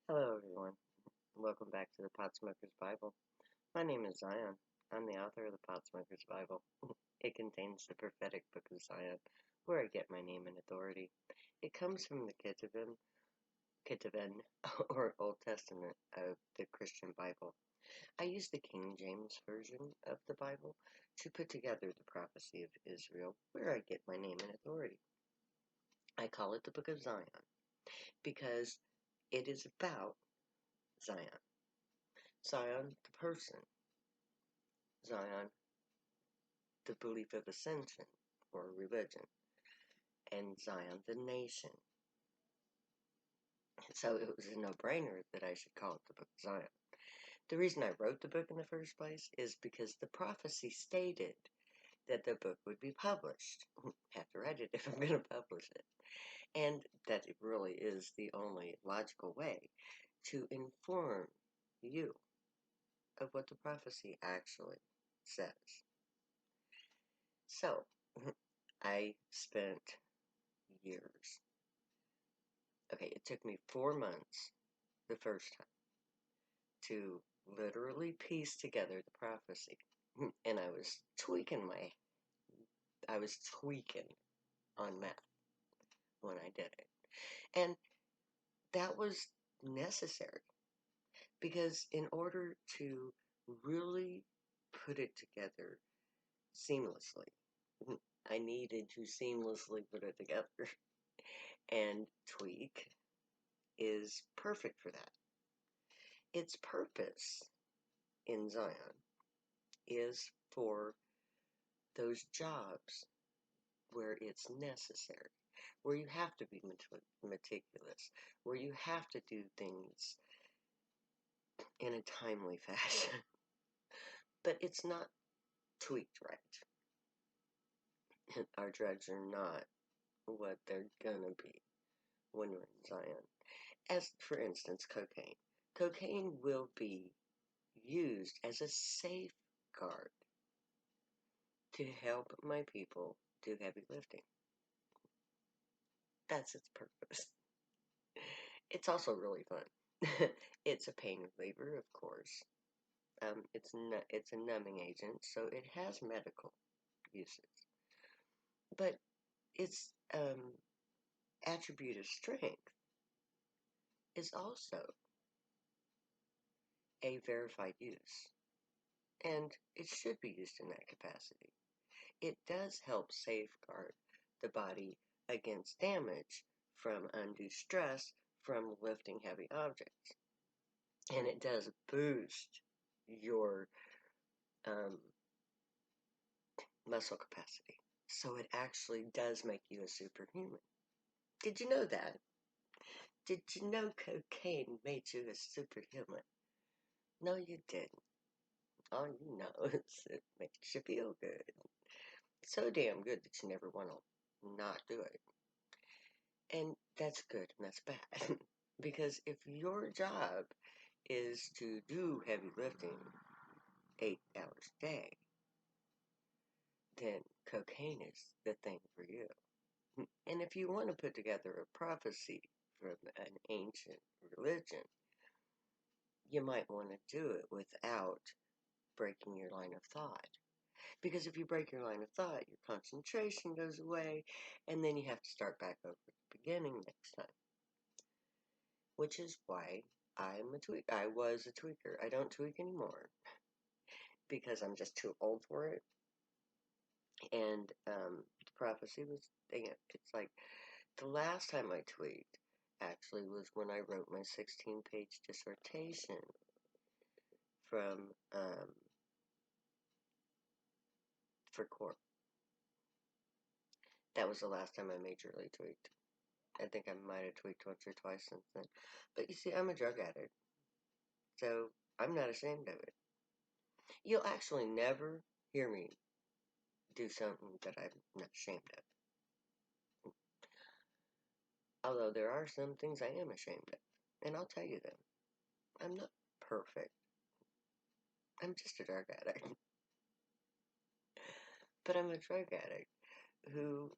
Hello, everyone. Welcome back to the Potsmoker's Bible. My name is Zion. I'm the author of the Potsmoker's Bible. It contains the prophetic book of Zion, where I get my name and authority. It comes from the Ketuvim, or Old Testament of the Christian Bible. I use the King James Version of the Bible to put together the prophecy of Israel, where I get my name and authority. I call it the Book of Zion because it is about Zion. Zion, the person. Zion, the belief of ascension or religion, and Zion, the nation. So it was a no-brainer that I should call it the Book of Zion. The reason I wrote the book in the first place is because the prophecy stated that the book would be published. I have to write it if I'm going to publish it. And that it really is the only logical way to inform you of what the prophecy actually says. So, I spent years. Okay, it took me 4 months the first time to literally piece together the prophecy. And I was tweaking on math when I did it. And that was necessary because in order to really put it together seamlessly, I needed to seamlessly put it together. And tweak is perfect for that. Its purpose in Zion is for those jobs where it's necessary, where you have to be meticulous, where you have to do things in a timely fashion. But it's not tweaked right. Our drugs are not what they're gonna be when we're in Zion. As, for instance, cocaine. Cocaine will be used as a safeguard to help my people do heavy lifting. That's its purpose. It's also really fun. It's a pain reliever, of course. It's a numbing agent, so it has medical uses. But its attribute of strength is also a verified use, and it should be used in that capacity. It does help safeguard the body against damage from undue stress from lifting heavy objects. And it does boost your um, muscle capacity. So it actually does make you a superhuman. Did you know that? Did you know cocaine made you a superhuman? No, you didn't. All you know is it makes you feel good. So damn good that you never want to not do it. And that's good and that's bad. Because if your job is to do heavy lifting 8 hours a day, then cocaine is the thing for you. And if you want to put together a prophecy from an ancient religion, you might want to do it without breaking your line of thought. Because if you break your line of thought, your concentration goes away, and then you have to start back over at the beginning next time. Which is why I'm a tweaker. I was a tweaker. I don't tweak anymore because I'm just too old for it. And the prophecy was, dang it, it's like the last time I tweaked actually was when I wrote my 16-page dissertation from for court. That was the last time I majorly tweaked. I think I might have tweaked once or twice since then. But you see, I'm a drug addict, so I'm not ashamed of it. You'll actually never hear me do something that I'm not ashamed of. Although there are some things I am ashamed of, and I'll tell you them. I'm not perfect. I'm just a drug addict. But I'm a drug addict who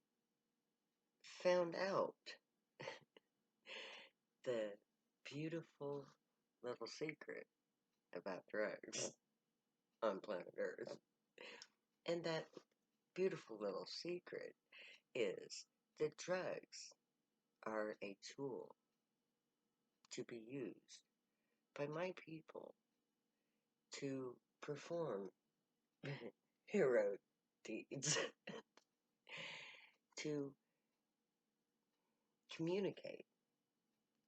found out the beautiful little secret about drugs on planet Earth. And that beautiful little secret is that drugs are a tool to be used by my people to perform hero deeds, to communicate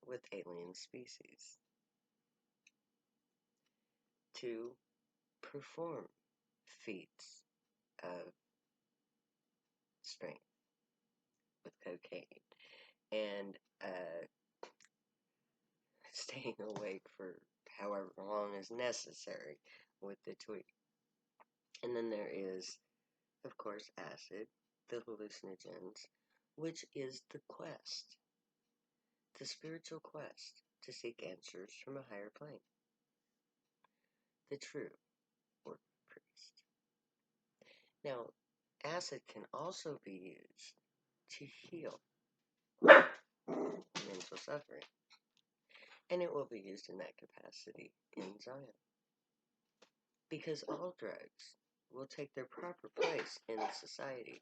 with alien species, to perform feats of strength with cocaine, and staying awake for however long is necessary with the tweak. And then there is, of course, acid, the hallucinogens, which is the quest, the spiritual quest to seek answers from a higher plane, the true work of priest. Now, acid can also be used to heal mental suffering, and it will be used in that capacity in Zion. Because all drugs will take their proper place in society,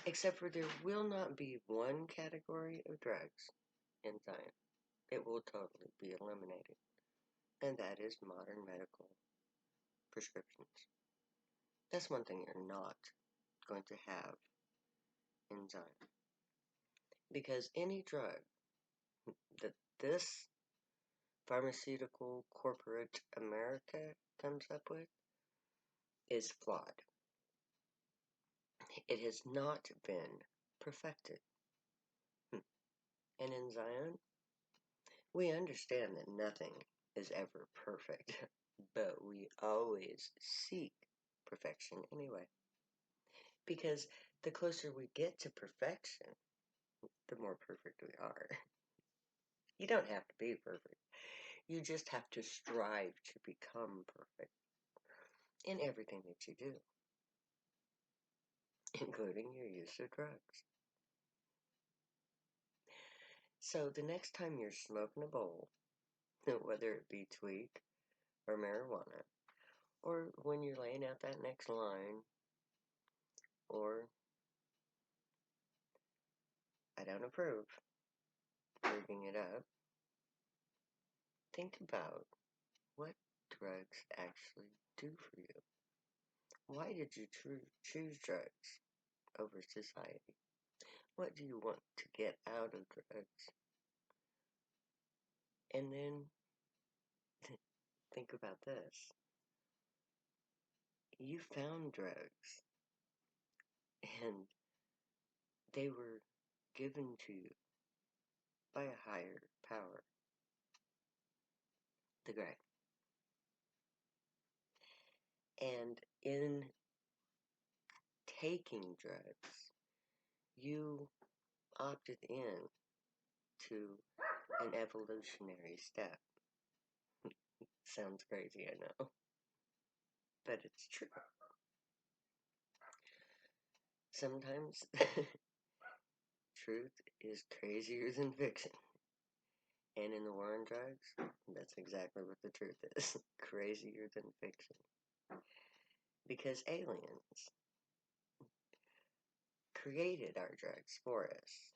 except for there will not be one category of drugs in Zion. It will totally be eliminated, and that is modern medical prescriptions. That's one thing you're not going to have in Zion. Because any drug that this pharmaceutical corporate America comes up with is flawed. It has not been perfected. And in Zion, we understand that nothing is ever perfect, but we always seek perfection anyway. Because the closer we get to perfection, the more perfect we are. You don't have to be perfect. You just have to strive to become perfect in everything that you do, including your use of drugs. So the next time you're smoking a bowl, whether it be tweak or marijuana, or when you're laying out that next line, or I don't approve, rigging it up, think about what drugs actually do for you. Why did you choose drugs over society? What do you want to get out of drugs? And then think about this. You found drugs, and they were given to you by a higher power, the Grey. And in taking drugs, you opted in to an evolutionary step. Sounds crazy, I know, but it's true. Sometimes truth is crazier than fiction. And in the war on drugs, that's exactly what the truth is. Crazier than fiction. Because aliens created our drugs for us.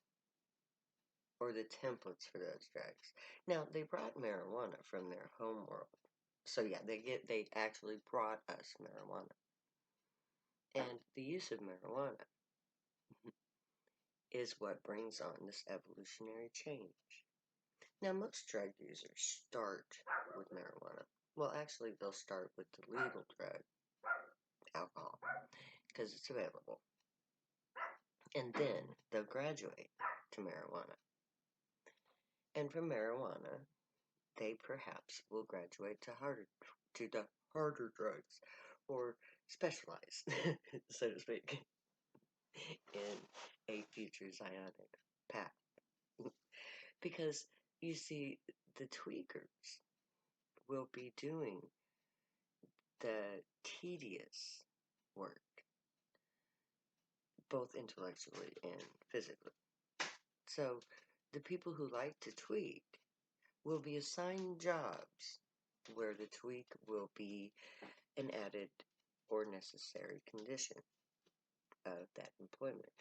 Or the templates for those drugs. Now, they brought marijuana from their home world. So yeah, they actually brought us marijuana. And the use of marijuana is what brings on this evolutionary change. Now, most drug users start with marijuana. Well, actually, they'll start with the legal drug, alcohol, because it's available. And then they'll graduate to marijuana. And from marijuana, they perhaps will graduate to the harder drugs, or specialize, so to speak, in a future Zionic path. Because, you see, the tweakers will be doing the tedious work, both intellectually and physically. So, the people who like to tweak will be assigned jobs where the tweak will be an added or necessary condition of that employment.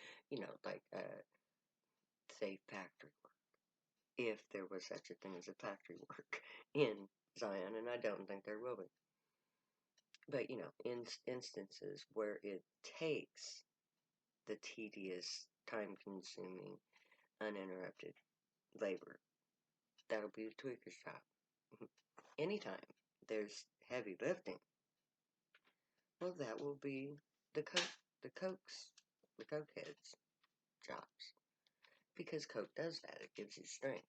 Like say factory work, if there was such a thing as a factory work in Zion, and I don't think there will be. But in instances where it takes the tedious, time-consuming, uninterrupted labor, that'll be the tweaker's job. Anytime there's heavy lifting, well, that will be the cokehead's jobs, because coke does that. It gives you strength.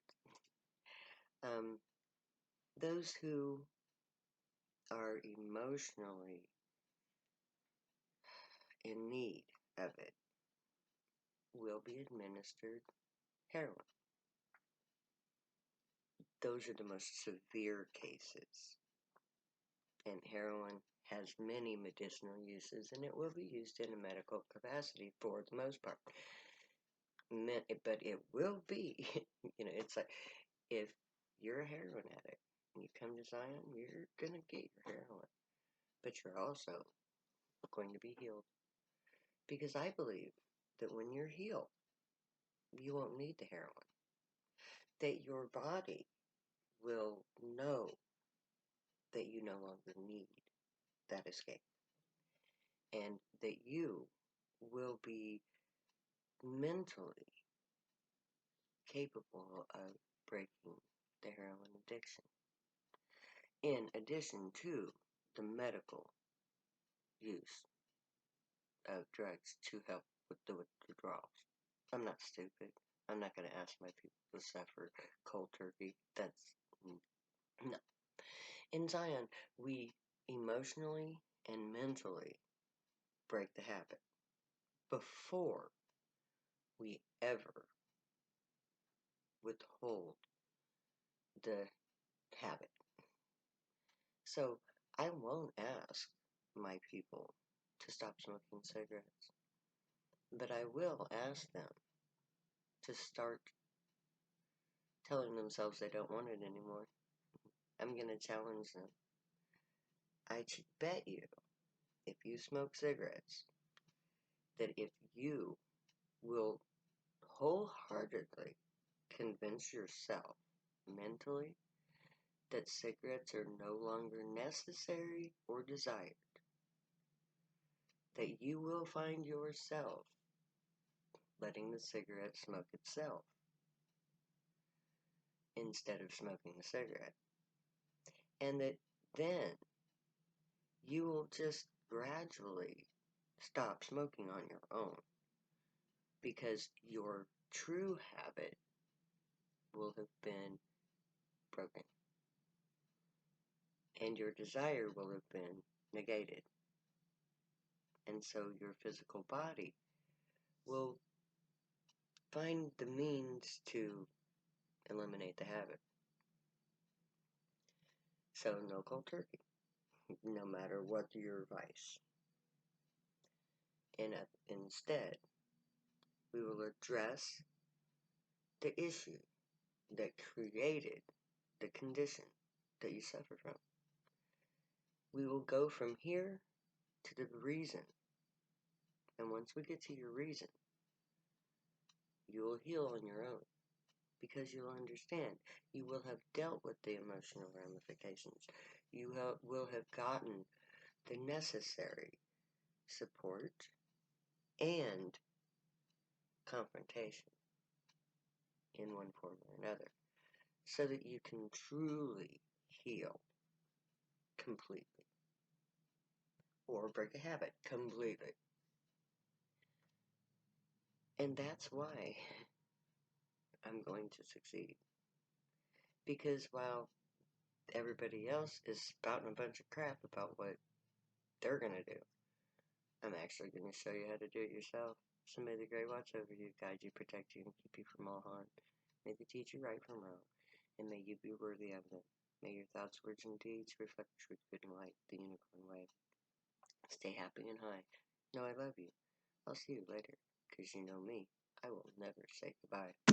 Those who are emotionally in need of it will be administered heroin. Those are the most severe cases. And heroin has many medicinal uses, and it will be used in a medical capacity for the most part. But it will be, it's like if you're a heroin addict and you come to Zion, you're going to get your heroin. But you're also going to be healed. Because I believe that when you're healed, you won't need the heroin. That your body will know that you no longer need that escape. And that you will be mentally capable of breaking the heroin addiction. In addition to the medical use of drugs to help with the withdrawals. I'm not stupid. I'm not going to ask my people to suffer cold turkey. That's no. In Zion, we emotionally and mentally break the habit before we ever withhold the habit. So I won't ask my people to stop smoking cigarettes, but I will ask them to start telling themselves they don't want it anymore. I'm going to challenge them. I bet you, if you smoke cigarettes, that if you will wholeheartedly convince yourself mentally that cigarettes are no longer necessary or desired, that you will find yourself letting the cigarette smoke itself instead of smoking the cigarette. And that then you will just gradually stop smoking on your own, because your true habit will have been broken and your desire will have been negated. And so your physical body will find the means to eliminate the habit. So no cold turkey, no matter what your vice. And instead, we will address the issue that created the condition that you suffer from. We will go from here to the reason. And once we get to your reason, you will heal on your own, because you'll understand. You will have dealt with the emotional ramifications. You will have gotten the necessary support and confrontation in one form or another, so that you can truly heal completely, or break a habit completely. And that's why I'm going to succeed. Because while everybody else is spouting a bunch of crap about what they're going to do, I'm actually going to show you how to do it yourself. So may the Great watch over you, guide you, protect you, and keep you from all harm. May they teach you right from wrong, and may you be worthy of them. May your thoughts, words, and deeds reflect truth, good, and light, the unicorn way. Stay happy and high. Know I love you. I'll see you later, because you know me. I will never say goodbye.